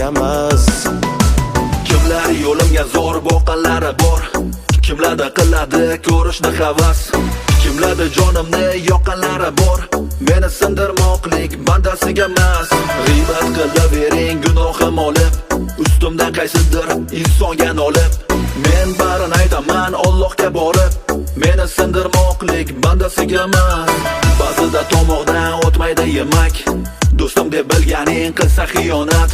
emas. Kimlar yo'limga zo'r boqqanlari bor, kimlarda qiladi ko'rishni havas, kimlarda jonimni yoqqanlari bor, meni sindirmoqlik bandasiga emas. G'iybat qilavering gunohim olib, ustimdan qaysidir insonga nolib, men barini aytaman Allohga borib, meni sindirmoqlik bandasiga emas. Ba'zida tomoqdan o'tmaydi yemak, do'stim deb bilganing qilsa xiyonat.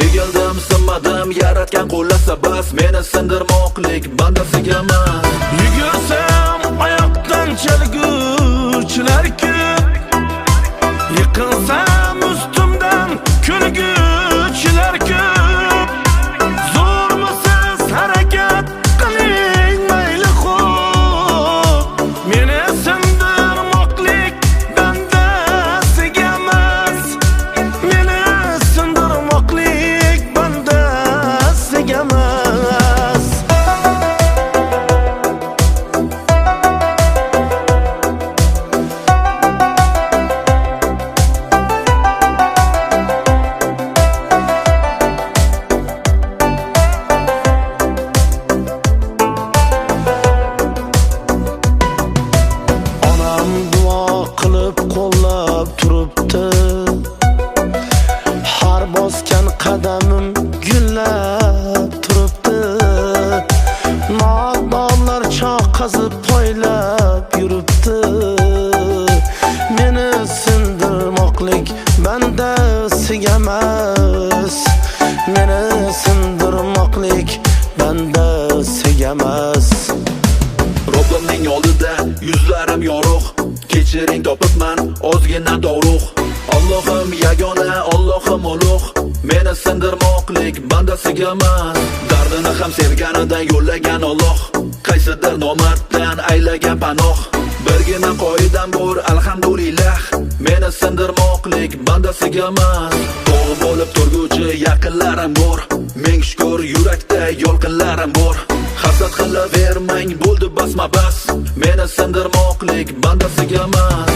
Egildim, sinmadim, yaratgan qo'llasa bas, meni sindirmoqlik bandasiga emas. Yugursam oyoqdan chalguvchilar ko'p, yiqilsam ustimdan kulguvchilar ko'p. Zo'rmisiz harakat qiling mayli xo'p, meni sindirmoqlik bandasiga emas, meni sindirmoqlik bandasiga emas. Onam duo qilib qo'llab turibdi, har bosgan qadamim gullab turibdi. Nodonlar choq qazib poylab yuribdi, meni sindirmoqlik bandasiga emas, meni sindirmoqlik bandasiga emas. Robbimning oldida yuzlarim yorug', kechiring topibman ozgina dovruq. Allohim yagona, Allohim ulug', meni sindirmoqlik bandasiga emas. Dardini ham sevganidan yo'llagan Alloh, qaysidir nomarddan aylagan panoh. Birgina qoidam bor, alhamdulillah, meni sindirmoqlik bandasiga emas. Tog' bo'lib turguvchi yaqinlarim bor, ming shukr yurakda yolqinlarim bor. Hasad qilavermang, bo'ldi basma bas, meni sindirmoqlik bandasiga emas.